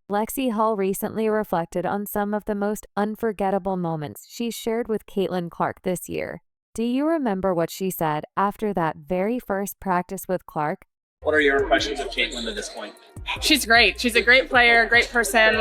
Lexie Hull recently reflected on some of the most unforgettable moments she shared with Caitlyn Clark this year. Do you remember what she said after that very first practice with Clark? What are your impressions of Caitlyn at this point? She's great. She's a great player, great person.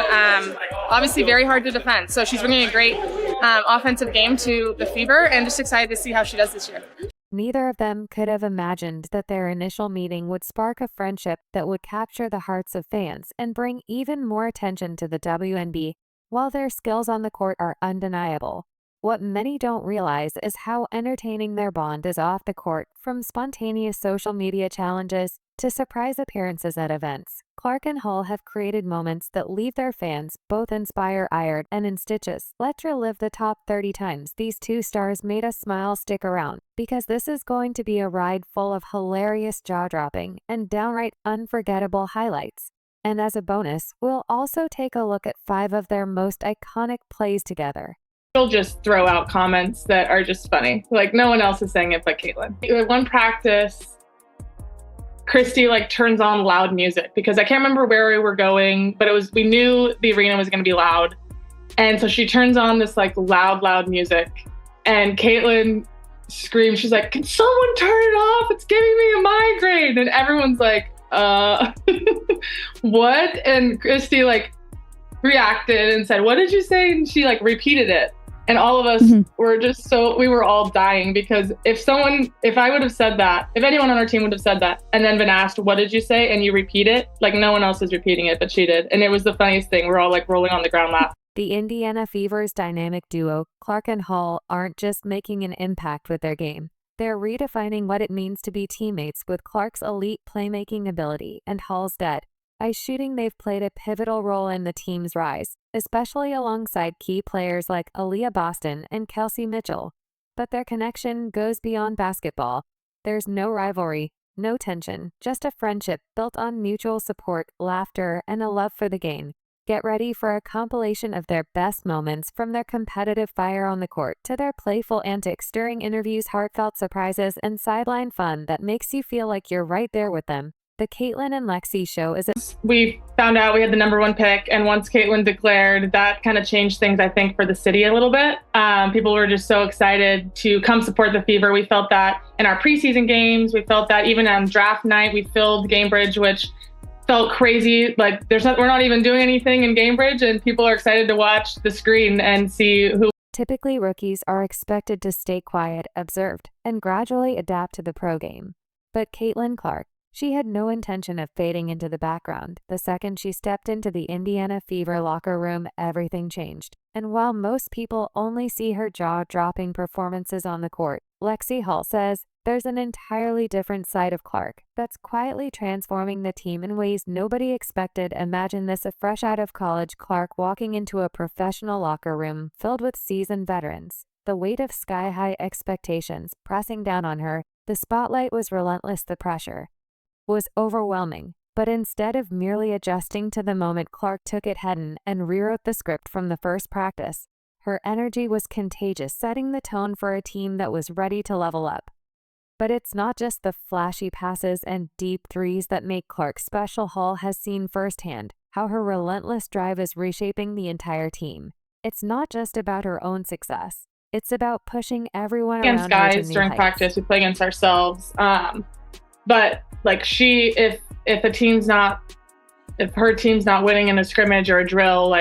Obviously very hard to defend. So she's bringing a great offensive game to the Fever, and just excited to see how she does this year. Neither of them could have imagined that their initial meeting would spark a friendship that would capture the hearts of fans and bring even more attention to the WNB, while their skills on the court are undeniable. What many don't realize is how entertaining their bond is off the court, from spontaneous social media challenges to surprise appearances at events. Clark and Hull have created moments that leave their fans both inspired and in stitches. Let's relive the top 30 times these two stars made us smile. Stick around, because this is going to be a ride full of hilarious, jaw-dropping, and downright unforgettable highlights. And as a bonus, we'll also take a look at 5 of their most iconic plays together. She'll just throw out comments that are just funny. Like, no one else is saying it but Caitlyn. At one practice, Christy turns on loud music, because I can't remember where we were going, but we knew the arena was going to be loud. And so she turns on this loud music, and Caitlyn screams. She's like, "Can someone turn it off? It's giving me a migraine." And everyone's like, what? And Christy reacted and said, "What did you say?" And she repeated it. And all of us were just we were all dying, because if I would have said that, if anyone on our team would have said that and then been asked, "What did you say?" and you repeat it, no one else is repeating it, but she did. And it was the funniest thing. We're all rolling on the ground laughing. The Indiana Fever's dynamic duo, Clark and Hull, aren't just making an impact with their game. They're redefining what it means to be teammates, with Clark's elite playmaking ability and Hull's dead-eye shooting. They've played a pivotal role in the team's rise, especially alongside key players like Aaliyah Boston and Kelsey Mitchell. But their connection goes beyond basketball. There's no rivalry, no tension, just a friendship built on mutual support, laughter, and a love for the game. Get ready for a compilation of their best moments, from their competitive fire on the court to their playful antics during interviews, heartfelt surprises, and sideline fun that makes you feel like you're right there with them. The Caitlyn and Lexie show is We found out we had the #1 pick, and once Caitlyn declared, that kind of changed things, I think, for the city a little bit. People were just so excited to come support the Fever. We felt that in our preseason games. We felt that even on draft night. We filled Gamebridge, which felt crazy. We're not even doing anything in Gamebridge, and people are excited to watch the screen and see who. Typically, rookies are expected to stay quiet, observed, and gradually adapt to the pro game. But Caitlyn Clark, she had no intention of fading into the background. The second she stepped into the Indiana Fever locker room, everything changed. And while most people only see her jaw-dropping performances on the court, Lexie Hull says there's an entirely different side of Clark that's quietly transforming the team in ways nobody expected. Imagine this: a fresh out of college Clark walking into a professional locker room filled with seasoned veterans. The weight of sky-high expectations pressing down on her. The spotlight was relentless. The pressure was overwhelming. But instead of merely adjusting to the moment, Clark took it head-on and rewrote the script from the first practice. Her energy was contagious, setting the tone for a team that was ready to level up. But it's not just the flashy passes and deep threes that make Clark special. Hull has seen firsthand how her relentless drive is reshaping the entire team. It's not just about her own success. It's about pushing everyone around her to new heights. Against guys during practice, we play against ourselves. But if her team's not winning in a scrimmage or a drill,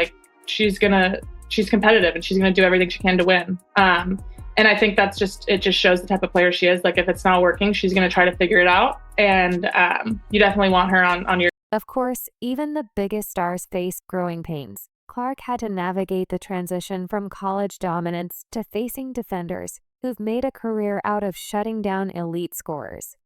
she's competitive, and she's gonna do everything she can to win. And I think it just shows the type of player she is. If it's not working, she's gonna try to figure it out. And you definitely want her on your. Of course, even the biggest stars face growing pains. Clark had to navigate the transition from college dominance to facing defenders who've made a career out of shutting down elite scorers.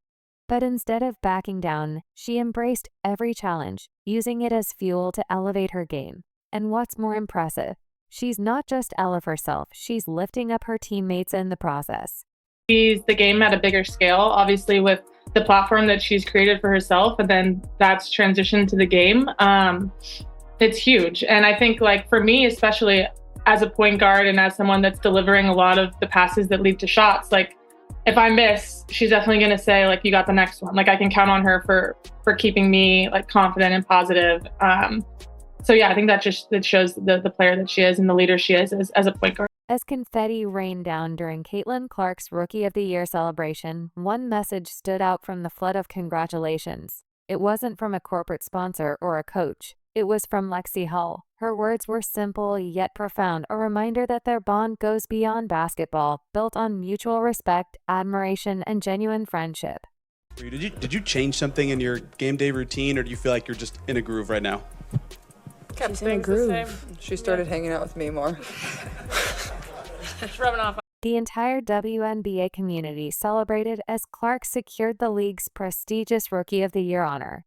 But instead of backing down, she embraced every challenge, using it as fuel to elevate her game. And what's more impressive, she's not just Ella herself, she's lifting up her teammates in the process. She's the game at a bigger scale, obviously, with the platform that she's created for herself, and then that's transitioned to the game. It's huge. And I think for me, especially as a point guard and as someone that's delivering a lot of the passes that lead to shots, if I miss, she's definitely going to say, you got the next one. I can count on her for keeping me confident and positive. So yeah, I think that shows the player that she is and the leader she is as a point guard. As confetti rained down during Caitlyn Clark's Rookie of the Year celebration, one message stood out from the flood of congratulations. It wasn't from a corporate sponsor or a coach. It was from Lexie Hull. Her words were simple yet profound, a reminder that their bond goes beyond basketball, built on mutual respect, admiration, and genuine friendship. Did you change something in your game day routine, or do you feel like you're just in a groove right now? Kept things the same. She started hanging out with me more. It's rubbing off. The entire WNBA community celebrated as Clark secured the league's prestigious Rookie of the Year honor.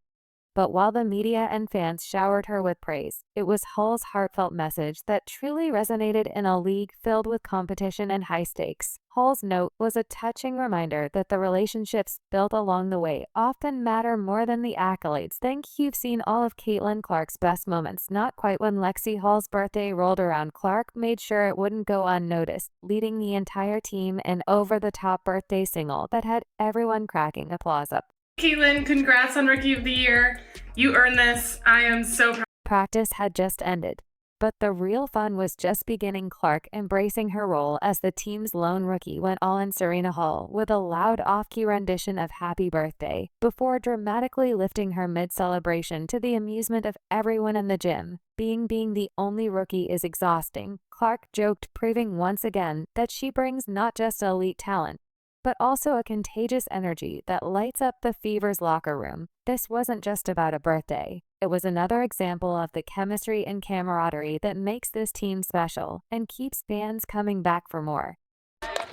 But while the media and fans showered her with praise, it was Hull's heartfelt message that truly resonated in a league filled with competition and high stakes. Hull's note was a touching reminder that the relationships built along the way often matter more than the accolades. Think you've seen all of Caitlyn Clark's best moments. Not quite. When Lexie Hull's birthday rolled around, Clark made sure it wouldn't go unnoticed, leading the entire team in over-the-top birthday single that had everyone cracking applause up. Caitlyn, congrats on Rookie of the Year. You earned this. I am so proud. Practice had just ended, but the real fun was just beginning. Clark embracing her role as the team's lone rookie went all in Serena Hall with a loud off-key rendition of Happy Birthday before dramatically lifting her mid-celebration to the amusement of everyone in the gym. Being the only rookie is exhausting, Clark joked, proving once again that she brings not just elite talent, but also a contagious energy that lights up the Fever's locker room. This wasn't just about a birthday. It was another example of the chemistry and camaraderie that makes this team special and keeps fans coming back for more. Happy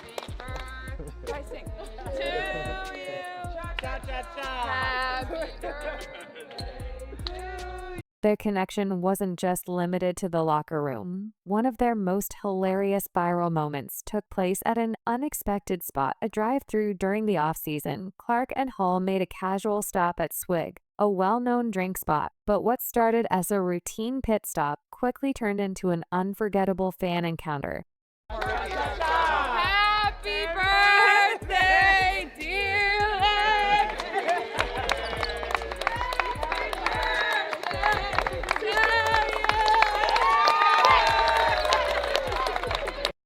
birthday to you. Happy birthday. Their connection wasn't just limited to the locker room. One of their most hilarious viral moments took place at an unexpected spot, a drive-thru during the off-season. Clark and Hull made a casual stop at Swig, a well-known drink spot, but what started as a routine pit stop quickly turned into an unforgettable fan encounter. Happy birthday, dear Lex.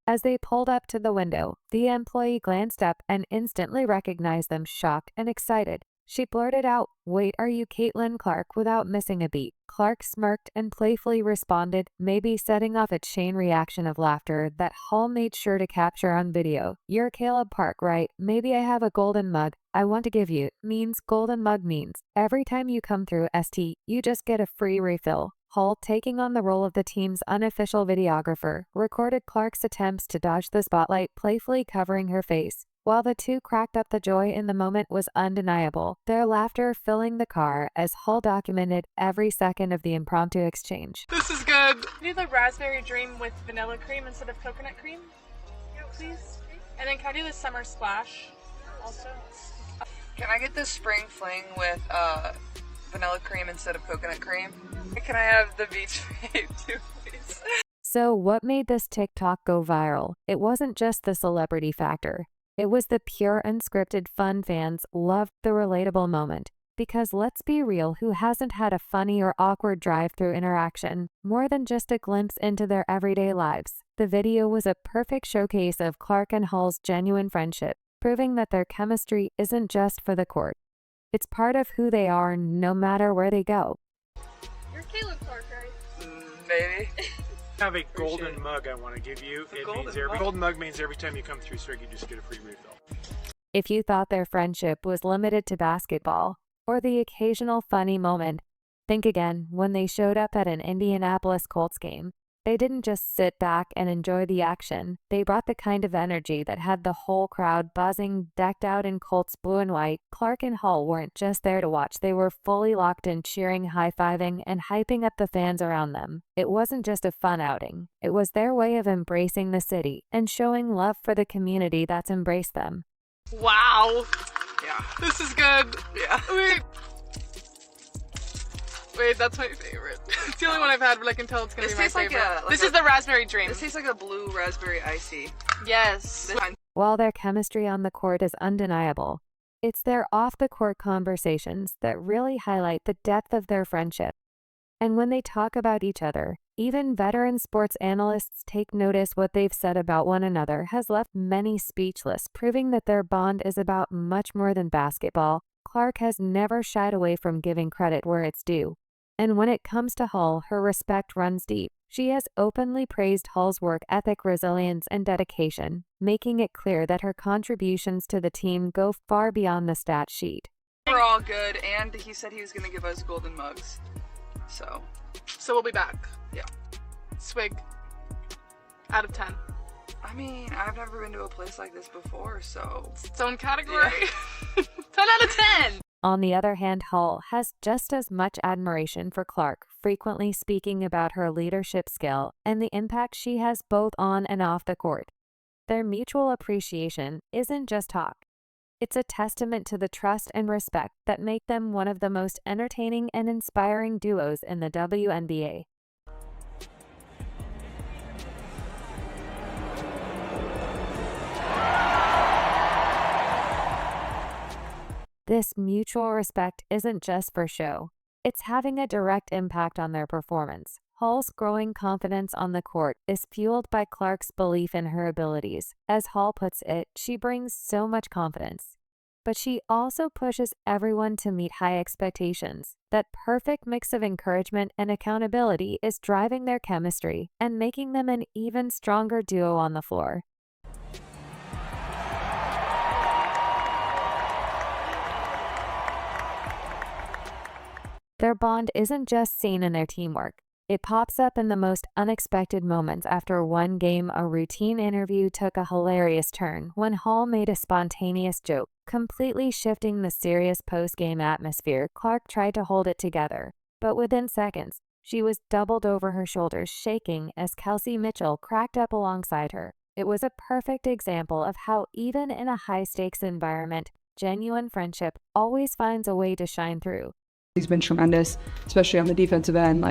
As they pulled up to the window, the employee glanced up and instantly recognized them, shocked and excited. She blurted out, "Wait, are you Caitlyn Clark?" without missing a beat. Clark smirked and playfully responded, maybe setting off a chain reaction of laughter that Hull made sure to capture on video. "You're Caleb Park, right? Maybe I have a golden mug I want to give you." Means golden mug means every time you come through ST, you just get a free refill. Hull, taking on the role of the team's unofficial videographer, recorded Clark's attempts to dodge the spotlight, playfully covering her face. While the two cracked up, the joy in the moment was undeniable, their laughter filling the car as Hull documented every second of the impromptu exchange. This is good. Do the raspberry dream with vanilla cream instead of coconut cream, please? And then can I do the summer splash also? Can I get the spring fling with vanilla cream instead of coconut cream? Can I have the beach babe too, please? So what made this TikTok go viral? It wasn't just the celebrity factor. It was the pure unscripted fun. Fans loved the relatable moment. Because let's be real, who hasn't had a funny or awkward drive-through interaction? More than just a glimpse into their everyday lives. The video was a perfect showcase of Clark and Hull's genuine friendship, proving that their chemistry isn't just for the court. It's part of who they are no matter where they go. You're Caleb Clark, right? Maybe. I have a golden mug I want to give you. Golden mug means every time you come through Swig, you just get a free refill. If you thought their friendship was limited to basketball or the occasional funny moment, think again. When they showed up at an Indianapolis Colts game, they didn't just sit back and enjoy the action. They brought the kind of energy that had the whole crowd buzzing, decked out in Colts blue and white. Clark and Hull weren't just there to watch. They were fully locked in, cheering, high-fiving, and hyping up the fans around them. It wasn't just a fun outing. It was their way of embracing the city and showing love for the community that's embraced them. Wow. Yeah. This is good. Yeah. Wait, that's my favorite. It's the only one I've had, but I can tell it's gonna be my favorite. This is the raspberry dream. This tastes like a blue raspberry icy. Yes. While their chemistry on the court is undeniable, it's their off-the-court conversations that really highlight the depth of their friendship. And when they talk about each other, even veteran sports analysts take notice what they've said about one another has left many speechless, proving that their bond is about much more than basketball. Clark has never shied away from giving credit where it's due. And when it comes to Hull, her respect runs deep. She has openly praised Hull's work ethic, resilience, and dedication, making it clear that her contributions to the team go far beyond the stat sheet. We're all good, and he said he was going to give us golden mugs. So we'll be back. Yeah. Swig. Out of 10. I mean, I've never been to a place like this before, so... Its own category. Yeah. 10 out of 10! On the other hand, Hull has just as much admiration for Clark, frequently speaking about her leadership skill and the impact she has both on and off the court. Their mutual appreciation isn't just talk. It's a testament to the trust and respect that make them one of the most entertaining and inspiring duos in the WNBA. This mutual respect isn't just for show. It's having a direct impact on their performance. Hull's growing confidence on the court is fueled by Clark's belief in her abilities. As Hull puts it, she brings so much confidence. But she also pushes everyone to meet high expectations. That perfect mix of encouragement and accountability is driving their chemistry and making them an even stronger duo on the floor. Their bond isn't just seen in their teamwork. It pops up in the most unexpected moments. After one game, a routine interview took a hilarious turn when Hull made a spontaneous joke, completely shifting the serious post-game atmosphere. Clark tried to hold it together, but within seconds, she was doubled over her shoulders, shaking as Kelsey Mitchell cracked up alongside her. It was a perfect example of how even in a high-stakes environment, genuine friendship always finds a way to shine through. He's been tremendous, especially on the defensive end.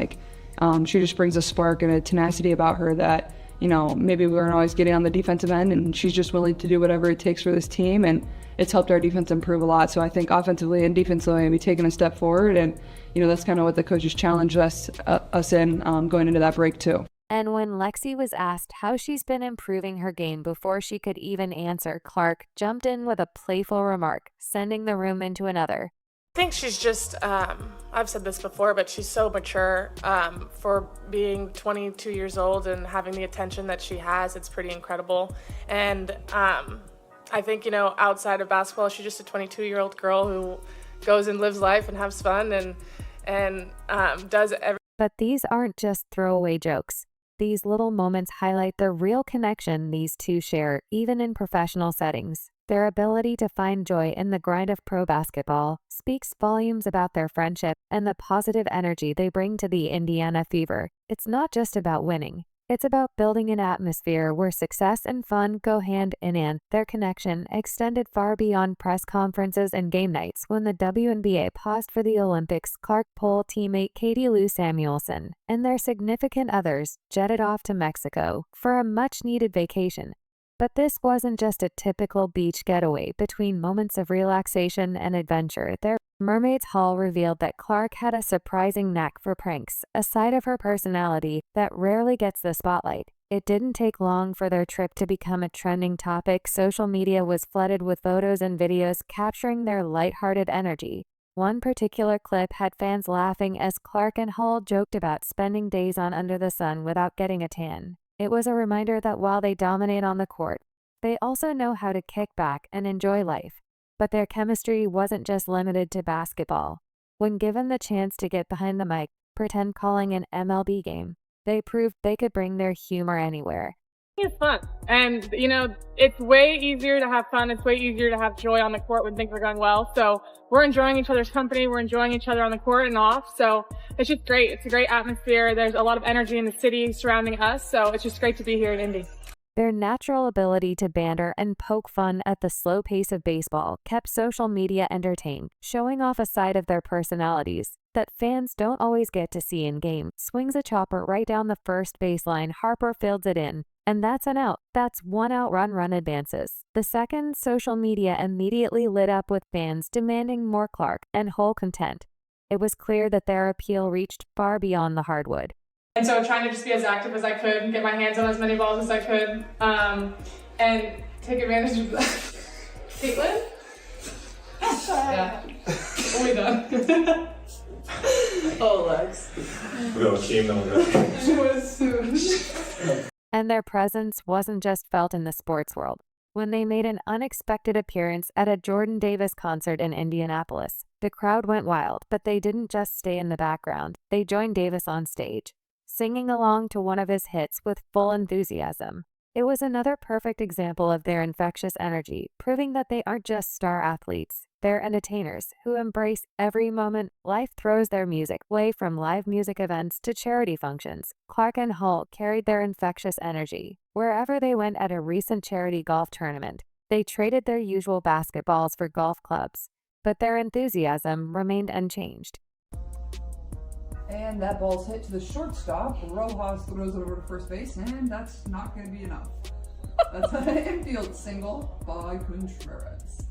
She just brings a spark and a tenacity about her that, maybe we weren't always getting on the defensive end, and she's just willing to do whatever it takes for this team, and it's helped our defense improve a lot. So I think offensively and defensively, we've taken a step forward, and, that's kind of what the coaches challenged us in going into that break too. And when Lexie was asked how she's been improving her game before she could even answer, Clark jumped in with a playful remark, sending the room into another. I think she's just, I've said this before, but she's so mature for being 22 years old and having the attention that she has. It's pretty incredible. And I think, outside of basketball, she's just a 22-year-old girl who goes and lives life and has fun and does everything. But these aren't just throwaway jokes. These little moments highlight the real connection these two share, even in professional settings. Their ability to find joy in the grind of pro basketball speaks volumes about their friendship and the positive energy they bring to the Indiana Fever. It's not just about winning. It's about building an atmosphere where success and fun go hand in hand. Their connection extended far beyond press conferences and game nights. When the WNBA paused for the Olympics, Clark Pole teammate Katie Lou Samuelson and their significant others jetted off to Mexico for a much-needed vacation. But this wasn't just a typical beach getaway. Between moments of relaxation and adventure, their Mermaids Hall revealed that Clark had a surprising knack for pranks, a side of her personality that rarely gets the spotlight. It didn't take long for their trip to become a trending topic. Social media was flooded with photos and videos capturing their lighthearted energy. One particular clip had fans laughing as Clark and Hull joked about spending days on under the sun without getting a tan. It was a reminder that while they dominate on the court, they also know how to kick back and enjoy life. But their chemistry wasn't just limited to basketball. When given the chance to get behind the mic, pretend calling an MLB game, they proved they could bring their humor anywhere. It's fun. And, it's way easier to have fun. It's way easier to have joy on the court when things are going well. So we're enjoying each other's company. We're enjoying each other on the court and off. So it's just great. It's a great atmosphere. There's a lot of energy in the city surrounding us. So it's just great to be here in Indy. Their natural ability to banter and poke fun at the slow pace of baseball kept social media entertained, showing off a side of their personalities that fans don't always get to see in game. Swings a chopper right down the first baseline, Harper fields it in, and that's an out. That's one out, run advances. The second, social media immediately lit up with fans demanding more Clark and Hull content. it was clear that their appeal reached far beyond the hardwood. And so trying to just be as active as I could and get my hands on as many balls as I could, and take advantage of that. Caitlyn? Yeah. Are we done? Oh, Lex. We got a team now. And their presence wasn't just felt in the sports world. When they made an unexpected appearance at a Jordan Davis concert in Indianapolis, the crowd went wild, but they didn't just stay in the background. They joined Davis on stage, singing along to one of his hits with full enthusiasm. It was another perfect example of their infectious energy, proving that they aren't just star athletes. They're entertainers who embrace every moment life throws their music way, from live music events to charity functions. Clark and Hull carried their infectious energy wherever they went. At a recent charity golf tournament, they traded their usual basketballs for golf clubs, but their enthusiasm remained unchanged. And that ball's hit to the shortstop. Rojas throws it over to first base, and that's not going to be enough. That's an infield single by Contreras.